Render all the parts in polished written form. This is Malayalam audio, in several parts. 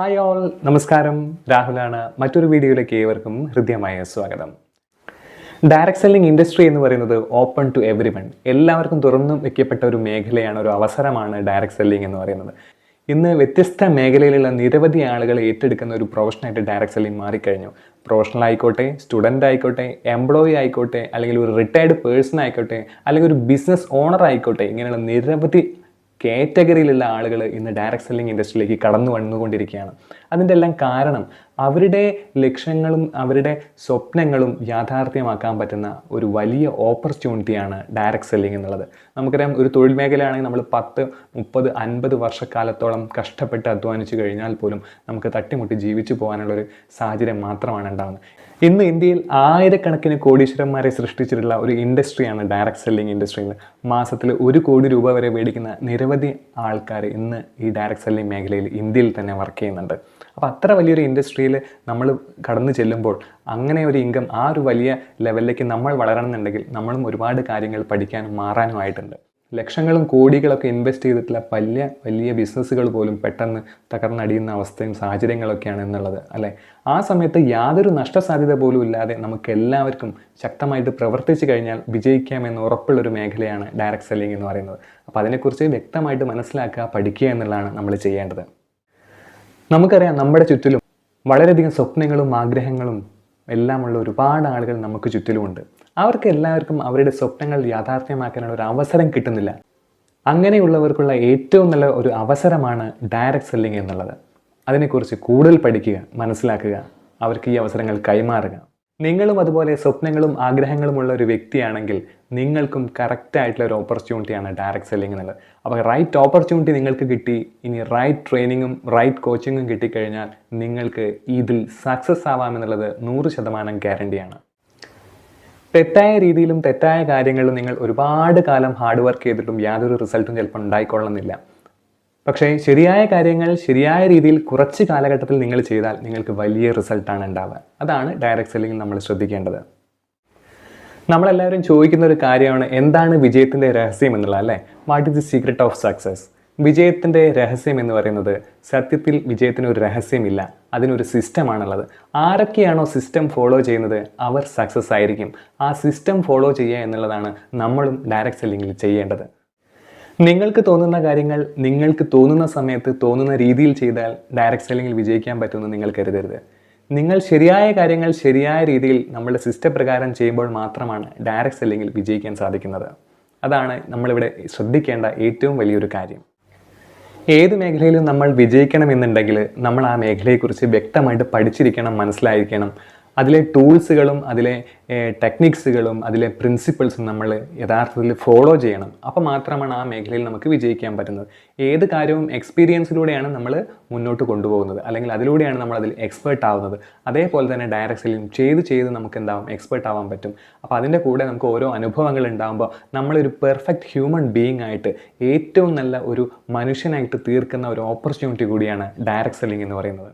ഹായ് ഓൾ, നമസ്കാരം. രാഹുലാണ്. മറ്റൊരു വീഡിയോയിലേക്ക് ഏവർക്കും ഹൃദ്യമായ സ്വാഗതം. ഡയറക്ട് സെല്ലിംഗ് ഇൻഡസ്ട്രി എന്ന് പറയുന്നത് ഓപ്പൺ ടു എവരി വൺ, എല്ലാവർക്കും തുറന്നു വെക്കപ്പെട്ട ഒരു മേഖലയാണ്, ഒരു അവസരമാണ് ഡയറക്ട് സെല്ലിംഗ് എന്ന് പറയുന്നത്. ഇന്ന് വ്യത്യസ്ത മേഖലയിലുള്ള നിരവധി ആളുകൾ ഏറ്റെടുക്കുന്ന ഒരു പ്രൊഫഷനായിട്ട് ഡയറക്ട് സെല്ലിംഗ് മാറിക്കഴിഞ്ഞു. പ്രൊഫഷണൽ ആയിക്കോട്ടെ, സ്റ്റുഡൻ്റ് ആയിക്കോട്ടെ, എംപ്ലോയി ആയിക്കോട്ടെ, അല്ലെങ്കിൽ ഒരു റിട്ടയർഡ് പേഴ്സൺ ആയിക്കോട്ടെ, അല്ലെങ്കിൽ ഒരു ബിസിനസ് ഓണർ ആയിക്കോട്ടെ, ഇങ്ങനെയുള്ള നിരവധി കാറ്റഗറിയിലുള്ള ആളുകൾ ഇന്ന് ഡയറക്ട് സെല്ലിംഗ് ഇൻഡസ്ട്രിയിലേക്ക് കടന്നു വന്നുകൊണ്ടിരിക്കുകയാണ്. അതിൻ്റെ എല്ലാം കാരണം അവരുടെ ലക്ഷ്യങ്ങളും അവരുടെ സ്വപ്നങ്ങളും യാഥാർത്ഥ്യമാക്കാൻ പറ്റുന്ന ഒരു വലിയ ഓപ്പർച്യൂണിറ്റിയാണ് ഡയറക്ട് സെല്ലിംഗ് എന്നുള്ളത്. നമുക്കറിയാം, ഒരു തൊഴിൽ മേഖലയാണെങ്കിൽ നമ്മൾ 10, 30, 50 വർഷക്കാലത്തോളം കഷ്ടപ്പെട്ട് അധ്വാനിച്ചു കഴിഞ്ഞാൽ പോലും നമുക്ക് തട്ടിമുട്ടി ജീവിച്ചു പോകാനുള്ളൊരു സാഹചര്യം മാത്രമാണ് ഉണ്ടാകുന്നത്. ഇന്ന് ഇന്ത്യയിൽ ആയിരക്കണക്കിന് കോടീശ്വരന്മാരെ സൃഷ്ടിച്ചിട്ടുള്ള ഒരു ഇൻഡസ്ട്രിയാണ് ഡയറക്ട് സെല്ലിംഗ് ഇൻഡസ്ട്രി. മാസത്തിൽ 1 കോടി രൂപ വരെ മേടിക്കുന്ന നിരവധി ആൾക്കാർ ഇന്ന് ഈ ഡയറക്ട് സെല്ലിംഗ് മേഖലയിൽ ഇന്ത്യയിൽ തന്നെ വർക്ക് ചെയ്യുന്നുണ്ട്. അപ്പോൾ അത്ര വലിയൊരു ഇൻഡസ്ട്രിയിൽ നമ്മൾ കടന്നു ചെല്ലുമ്പോൾ അങ്ങനെ ഒരു ഇൻകം, ആ ഒരു വലിയ ലെവലിലേക്ക് നമ്മൾ വളരണമെന്നുണ്ടെങ്കിൽ നമ്മളും ഒരുപാട് കാര്യങ്ങൾ പഠിക്കാനും മാറാനുമായിട്ടുണ്ട്. ലക്ഷങ്ങളും കോടികളൊക്കെ ഇൻവെസ്റ്റ് ചെയ്തിട്ടുള്ള വലിയ ബിസിനസ്സുകൾ പോലും പെട്ടെന്ന് തകർന്നടിയുന്ന അവസ്ഥയും സാഹചര്യങ്ങളൊക്കെയാണ് എന്നുള്ളത് അല്ലേ. ആ സമയത്ത് യാതൊരു നഷ്ടസാധ്യത പോലും ഇല്ലാതെ നമുക്ക് എല്ലാവർക്കും ശക്തമായിട്ട് പ്രവർത്തിച്ചു കഴിഞ്ഞാൽ വിജയിക്കാമെന്ന് ഉറപ്പുള്ളൊരു മേഖലയാണ് ഡയറക്ട് സെല്ലിംഗ് എന്ന് പറയുന്നത്. അപ്പോൾ അതിനെക്കുറിച്ച് വ്യക്തമായിട്ട് മനസ്സിലാക്കുക, പഠിക്കുക എന്നുള്ളതാണ് നമ്മൾ ചെയ്യേണ്ടത്. നമുക്കറിയാം, നമ്മുടെ ചുറ്റിലും വളരെയധികം സ്വപ്നങ്ങളും ആഗ്രഹങ്ങളും എല്ലാമുള്ള ഒരുപാട് ആളുകൾ നമുക്ക് ചുറ്റിലുമുണ്ട്. അവർക്ക് എല്ലാവർക്കും അവരുടെ സ്വപ്നങ്ങൾ യാഥാർത്ഥ്യമാക്കാനുള്ള ഒരു അവസരം കിട്ടുന്നില്ല. അങ്ങനെയുള്ളവർക്കുള്ള ഏറ്റവും നല്ല ഒരു അവസരമാണ് ഡയറക്ട് സെല്ലിംഗ് എന്നുള്ളത്. അതിനെക്കുറിച്ച് കൂടുതൽ പഠിക്കുക, മനസ്സിലാക്കുക, അവർക്ക് ഈ അവസരങ്ങൾ കൈമാറുക. നിങ്ങളും അതുപോലെ സ്വപ്നങ്ങളും ആഗ്രഹങ്ങളുമുള്ള ഒരു വ്യക്തിയാണെങ്കിൽ നിങ്ങൾക്കും കറക്റ്റായിട്ടുള്ള ഒരു ഓപ്പർച്യൂണിറ്റിയാണ് ഡയറക്ട് സെല്ലിംഗ് എന്നുള്ളത്. അപ്പോൾ റൈറ്റ് ഓപ്പർച്യൂണിറ്റി നിങ്ങൾക്ക് കിട്ടി, ഇനി റൈറ്റ് ട്രെയിനിങ്ങും റൈറ്റ് കോച്ചിങ്ങും കിട്ടിക്കഴിഞ്ഞാൽ നിങ്ങൾക്ക് ഇതിൽ സക്സസ് ആവാമെന്നുള്ളത് 100% ഗ്യാരണ്ടിയാണ്. തെറ്റായ രീതിയിലും തെറ്റായ കാര്യങ്ങളിലും നിങ്ങൾ ഒരുപാട് കാലം ഹാർഡ് വർക്ക് ചെയ്തിട്ടും യാതൊരു റിസൾട്ടും ചിലപ്പോൾ ഉണ്ടായിക്കൊള്ളുന്നില്ല. പക്ഷേ ശരിയായ കാര്യങ്ങൾ ശരിയായ രീതിയിൽ കുറച്ച് കാലഘട്ടത്തിൽ നിങ്ങൾ ചെയ്താൽ നിങ്ങൾക്ക് വലിയ റിസൾട്ടാണ് ഉണ്ടാവുക. അതാണ് ഡയറക്ട് സെല്ലിംഗിൽ നമ്മൾ ശ്രദ്ധിക്കേണ്ടത്. നമ്മളെല്ലാവരും ചോദിക്കുന്ന ഒരു കാര്യമാണ്, എന്താണ് വിജയത്തിൻ്റെ രഹസ്യം എന്നുള്ളത് അല്ലേ. What is the secret of success? വിജയത്തിൻ്റെ രഹസ്യം എന്ന് പറയുന്നത് സത്യത്തിൽ വിജയത്തിന് ഒരു രഹസ്യമില്ല, അതിനൊരു സിസ്റ്റമാണുള്ളത്. ആരൊക്കെയാണോ സിസ്റ്റം ഫോളോ ചെയ്യുന്നത് അവർ സക്സസ് ആയിരിക്കും. ആ സിസ്റ്റം ഫോളോ ചെയ്യുക എന്നുള്ളതാണ് നമ്മളും ഡയറക്ട് സെല്ലിംഗിൽ ചെയ്യേണ്ടത്. നിങ്ങൾക്ക് തോന്നുന്ന കാര്യങ്ങൾ നിങ്ങൾക്ക് തോന്നുന്ന സമയത്ത് തോന്നുന്ന രീതിയിൽ ചെയ്താൽ ഡയറക്ട് സെല്ലിംഗിൽ വിജയിക്കാൻ പറ്റുമെന്ന് നിങ്ങൾ കരുതരുത്. നിങ്ങൾ ശരിയായ കാര്യങ്ങൾ ശരിയായ രീതിയിൽ നമ്മളുടെ സിസ്റ്റം പ്രകാരം ചെയ്യുമ്പോൾ മാത്രമാണ് ഡയറക്ട് സെല്ലിംഗിൽ വിജയിക്കാൻ സാധിക്കുന്നത്. അതാണ് നമ്മളിവിടെ ശ്രദ്ധിക്കേണ്ട ഏറ്റവും വലിയൊരു കാര്യം. ഏത് മേഖലയിലും നമ്മൾ വിജയിക്കണമെന്നുണ്ടെങ്കിൽ നമ്മൾ ആ മേഖലയെക്കുറിച്ച് വ്യക്തമായിട്ട് പഠിച്ചിരിക്കണം, മനസ്സിലായിരിക്കണം. അതിലെ ടൂൾസുകളും അതിലെ ടെക്നിക്സുകളും അതിലെ പ്രിൻസിപ്പിൾസും നമ്മൾ യഥാർത്ഥത്തിൽ ഫോളോ ചെയ്യണം. അപ്പോൾ മാത്രമാണ് ആ മേഖലയിൽ നമുക്ക് വിജയിക്കാൻ പറ്റുന്നത്. ഏത് കാര്യവും എക്സ്പീരിയൻസിലൂടെയാണ് നമ്മൾ മുന്നോട്ട് കൊണ്ടുപോകുന്നത്, അല്ലെങ്കിൽ അതിലൂടെയാണ് നമ്മൾ അതിൽ എക്സ്പേർട്ട് ആവുന്നത്. അതേപോലെ തന്നെ ഡയറക്ട് സെല്ലിംഗ് ചെയ്ത് നമുക്ക് എന്താവും, എക്സ്പേർട്ട് ആവാൻ പറ്റും. അപ്പോൾ അതിൻ്റെ കൂടെ നമുക്ക് ഓരോ അനുഭവങ്ങൾ ഉണ്ടാകുമ്പോൾ നമ്മളൊരു പെർഫെക്റ്റ് ഹ്യൂമൻ ബീയിങ് ആയിട്ട് ഏറ്റവും നല്ല ഒരു മനുഷ്യനായിട്ട് തീർക്കുന്ന ഒരു ഓപ്പർച്യൂണിറ്റി കൂടിയാണ് ഡയറക്ട് സെല്ലിംഗ് എന്ന് പറയുന്നത്.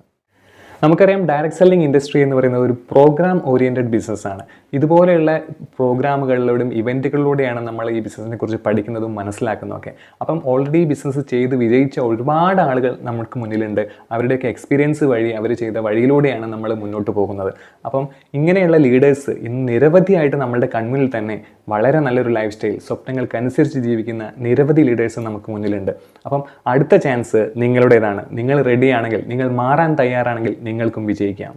നമുക്കറിയാം, ഡയറക്ട് സെല്ലിംഗ് ഇൻഡസ്ട്രി എന്ന് പറയുന്നത് ഒരു പ്രോഗ്രാം ഓറിയൻറ്റഡ് ബിസിനസ്സാണ്. ഇതുപോലെയുള്ള പ്രോഗ്രാമുകളിലൂടെയും ഇവൻറ്റുകളിലൂടെയാണ് നമ്മൾ ഈ ബിസിനസ്സിനെ കുറിച്ച് പഠിക്കുന്നതും മനസ്സിലാക്കുന്നതൊക്കെ. അപ്പം ഓൾറെഡി ബിസിനസ് ചെയ്ത് വിജയിച്ച ഒരുപാട് ആളുകൾ നമുക്ക് മുന്നിലുണ്ട്. അവരുടെയൊക്കെ എക്സ്പീരിയൻസ് വഴി അവർ ചെയ്ത വഴിയിലൂടെയാണ് നമ്മൾ മുന്നോട്ട് പോകുന്നത്. അപ്പം ഇങ്ങനെയുള്ള ലീഡേഴ്സ് ഇന്ന് നിരവധിയായിട്ട് നമ്മളുടെ കൺമുന്നിൽ തന്നെ വളരെ നല്ലൊരു ലൈഫ് സ്റ്റൈൽ, സ്വപ്നങ്ങൾക്കനുസരിച്ച് ജീവിക്കുന്ന നിരവധി ലീഡേഴ്സ് നമുക്ക് മുന്നിലുണ്ട്. അപ്പം അടുത്ത ചാൻസ് നിങ്ങളുടേതാണ്. നിങ്ങൾ റെഡിയാണെങ്കിൽ, നിങ്ങൾ മാറാൻ തയ്യാറാണെങ്കിൽ നിങ്ങൾക്കും വിജയിക്കാം.